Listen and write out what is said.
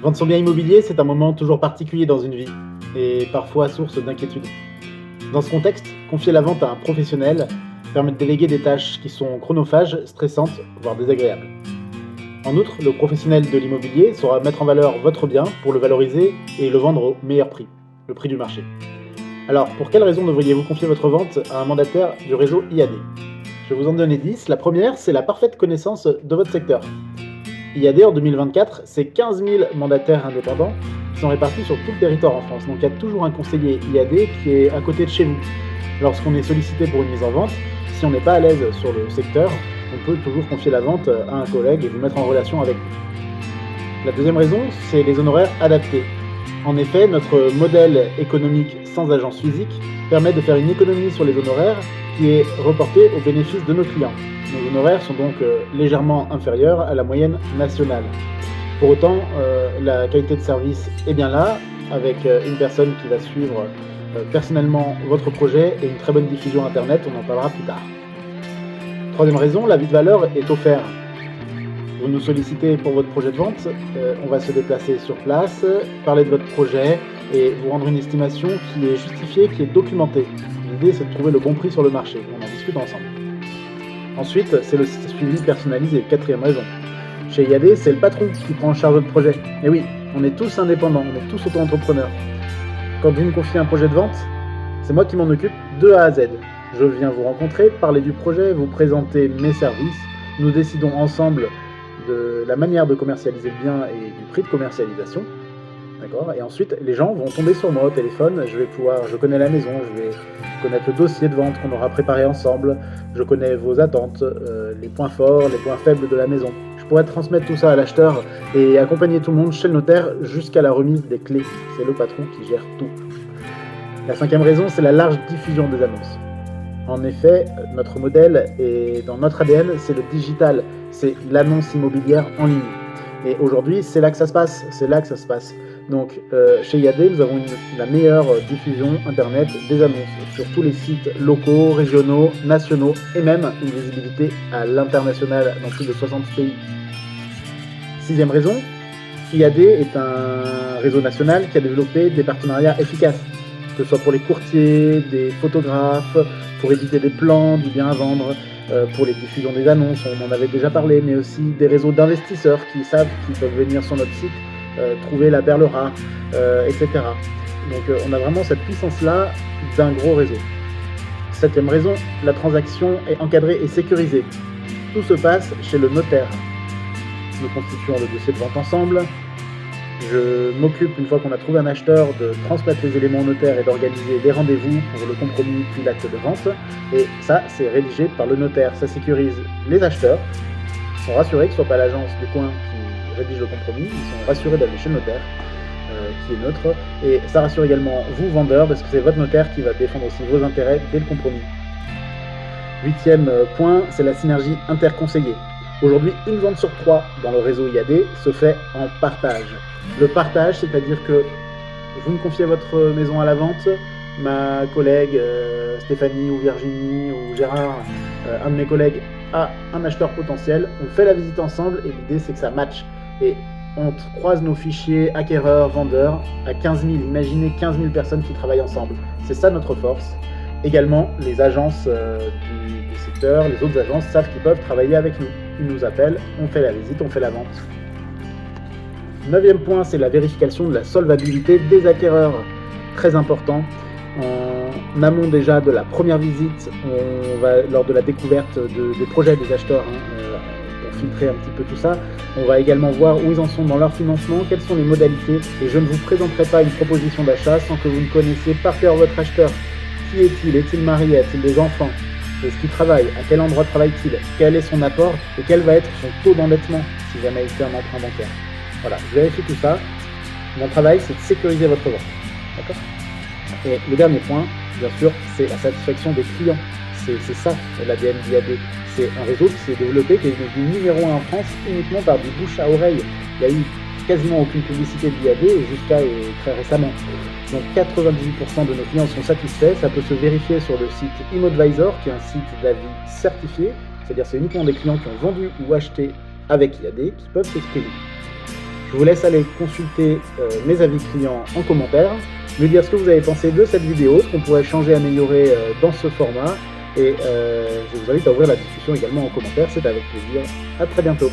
Vendre son bien immobilier, c'est un moment toujours particulier dans une vie et parfois source d'inquiétude. Dans ce contexte, confier la vente à un professionnel permet de déléguer des tâches qui sont chronophages, stressantes, voire désagréables. En outre, le professionnel de l'immobilier saura mettre en valeur votre bien pour le valoriser et le vendre au meilleur prix, le prix du marché. Alors, pour quelles raisons devriez-vous confier votre vente à un mandataire du réseau IAD? Je vais vous en donner 10. La première, c'est la parfaite connaissance de votre secteur. IAD en 2024, c'est 15 000 mandataires indépendants qui sont répartis sur tout le territoire en France. Donc il y a toujours un conseiller IAD qui est à côté de chez vous. Lorsqu'on est sollicité pour une mise en vente, si on n'est pas à l'aise sur le secteur, on peut toujours confier la vente à un collègue et vous mettre en relation avec lui. La deuxième raison, c'est les honoraires adaptés. En effet, notre modèle économique sans agence physique permet de faire une économie sur les honoraires qui est reportée au bénéfice de nos clients. Nos honoraires sont donc légèrement inférieurs à la moyenne nationale. Pour autant, la qualité de service est bien là, avec une personne qui va suivre personnellement votre projet et une très bonne diffusion internet, on en parlera plus tard. Troisième raison, l'avis de valeur est offert. Vous nous sollicitez pour votre projet de vente, on va se déplacer sur place, parler de votre projet et vous rendre une estimation qui est justifiée, qui est documentée. L'idée, c'est de trouver le bon prix sur le marché. On en discute ensemble. Ensuite, c'est le suivi personnalisé. Quatrième raison. Chez IAD, c'est le patron qui prend en charge votre projet. Et oui, on est tous indépendants, on est tous auto-entrepreneurs. Quand vous me confiez un projet de vente, c'est moi qui m'en occupe de A à Z. Je viens vous rencontrer, parler du projet, vous présenter mes services. Nous décidons ensemble de la manière de commercialiser le bien et du prix de commercialisation. D'accord. Et ensuite, les gens vont tomber sur moi au téléphone, je connais la maison, je vais connaître le dossier de vente qu'on aura préparé ensemble, je connais vos attentes, les points forts, les points faibles de la maison. Je pourrais transmettre tout ça à l'acheteur et accompagner tout le monde chez le notaire jusqu'à la remise des clés. C'est le patron qui gère tout. La cinquième raison, c'est la large diffusion des annonces. En effet, notre modèle et dans notre ADN, c'est le digital, c'est l'annonce immobilière en ligne. Et aujourd'hui, c'est là que ça se passe, Donc, chez IAD, nous avons la meilleure diffusion internet des annonces sur tous les sites locaux, régionaux, nationaux et même une visibilité à l'international dans plus de 60 pays. Sixième raison, IAD est un réseau national qui a développé des partenariats efficaces, que ce soit pour les courtiers, des photographes, pour éditer des plans du bien à vendre, pour les diffusions des annonces, on en avait déjà parlé, mais aussi des réseaux d'investisseurs qui savent qu'ils peuvent venir sur notre site, trouver la perle rare, etc. Donc on a vraiment cette puissance-là d'un gros réseau. Septième raison, la transaction est encadrée et sécurisée. Tout se passe chez le notaire. Nous constituons le dossier de vente ensemble. Je m'occupe, une fois qu'on a trouvé un acheteur, de transmettre les éléments au notaire et d'organiser des rendez-vous pour le compromis puis l'acte de vente. Et ça, c'est rédigé par le notaire. Ça sécurise les acheteurs. Ils sont rassurés que ce ne soit pas l'agence du coin qui rédige le compromis. Ils sont rassurés d'aller chez le notaire, qui est neutre. Et ça rassure également vous, vendeurs, parce que c'est votre notaire qui va défendre aussi vos intérêts dès le compromis. Huitième point, c'est la synergie interconseillée. Aujourd'hui, une vente sur 3 dans le réseau IAD se fait en partage. Le partage, c'est-à-dire que vous me confiez votre maison à la vente, ma collègue Stéphanie ou Virginie ou Gérard, un de mes collègues, a un acheteur potentiel, on fait la visite ensemble et l'idée c'est que ça matche. Et on croise nos fichiers acquéreurs, vendeurs à 15 000. Imaginez 15 000 personnes qui travaillent ensemble. C'est ça notre force. Également, les agences du secteur, les autres agences savent qu'ils peuvent travailler avec nous. Ils nous appellent, on fait la visite, on fait la vente. Neuvième point, c'est la vérification de la solvabilité des acquéreurs. Très important. En amont déjà de la première visite, on va, lors de la découverte des projets des acheteurs, pour filtrer un petit peu tout ça, on va également voir où ils en sont dans leur financement, quelles sont les modalités. Et je ne vous présenterai pas une proposition d'achat sans que vous ne connaissiez par cœur votre acheteur. Qui est-il? Est-il marié? A-t-il des enfants? Est-ce qu'il travaille? À quel endroit travaille-t-il? Quel est son apport? Et quel va être son taux d'endettement si jamais il fait un emprunt bancaire? Voilà, je vérifie tout ça. Mon travail, c'est de sécuriser votre vente. D'accord? Et le dernier point, bien sûr, c'est la satisfaction des clients. C'est ça, l'ADN d'IAD. C'est un réseau qui s'est développé, qui est devenu numéro 1 en France uniquement par du bouche à oreille. Il y a eu quasiment aucune publicité de l'IAD jusqu'à très récemment. Donc 98% de nos clients sont satisfaits. Ça peut se vérifier sur le site ImmoAdvisor, qui est un site d'avis certifié. C'est-à-dire c'est uniquement des clients qui ont vendu ou acheté avec IAD qui peuvent s'exprimer. Je Je vous laisse aller consulter mes avis clients en commentaire, me dire ce que vous avez pensé de cette vidéo, ce qu'on pourrait changer, améliorer dans ce format, et je vous invite à ouvrir la discussion également en commentaire, c'est avec plaisir. À très bientôt.